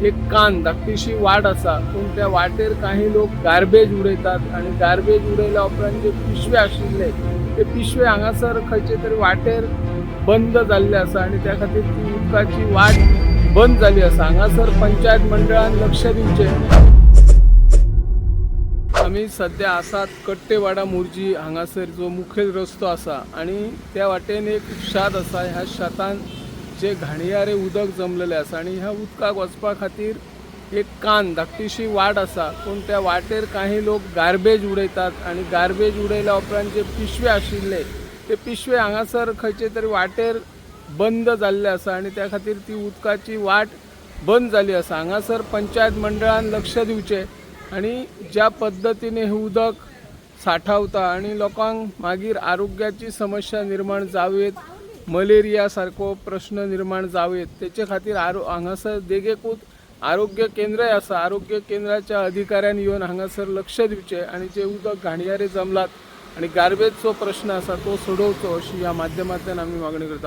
एक कान धाकटीशी वाट आसा पूण त्या वाटेर काही लोक गार्बेज उडयतात आणि गार्बेज उडयल्या उपरांत जे पिशवे आशिल्ले ते पिशवे हांगासर खंयचे तरी वाटेर बंद जाल्ले आसा आणि त्या खातीर ती उदकाची वाट बंद जाली आसा। हांगासर पंचायत मंडळान लक्ष दिवचे। आमी सध्या आसात कट्टेवाडा मोर्जी हांगासर जो मुखेल रस्तो आसा आणि त्या वाटेन एक शेत आसा। ह्या शेतान जे घाणयारे उदक जमलेले आसा आणि ह्या उदकाक वचपा खातीर एक कान धाकटीशी वाट आसा पूण त्या वाटेर काही लोक गार्बेज उडयतात आणि गार्बेज उडयल्या उपरांत जे पिशवे आशिल्ले ते पिशवे हांगासर खंयचे तरी वाटेर बंद जाल्ले आसा आणि त्या खातीर ती उदकाची वाट बंद जाली आसा। हांगासर पंचायत मंडळान लक्ष दिवचे आणि ज्या पद्धतीने हे उदक साठवता आणि लोकांक मागीर आरोग्याची समस्या निर्माण जावेत, मलेरिया सारको प्रश्न निर्माण जावेत तेचे खातीर हांगासर देगेकूच आरोग्य केंद्रय आसा। आरोग्य केंद्राच्या अधिकाऱ्यान येवन हांगासर लक्ष दिवचे आणि जे उदक घाणयारे जमलात आणि गार्बेजचो प्रश्न आसा तो सोडवचो अशी ह्या माध्यमांतल्यान आमी मागणी करता।